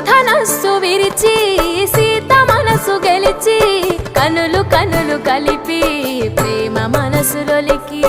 ధనస్సు విరిచి సీత మనసు గెలిచి కనులు కనులు కలిపి ప్రేమ మనసులొలికి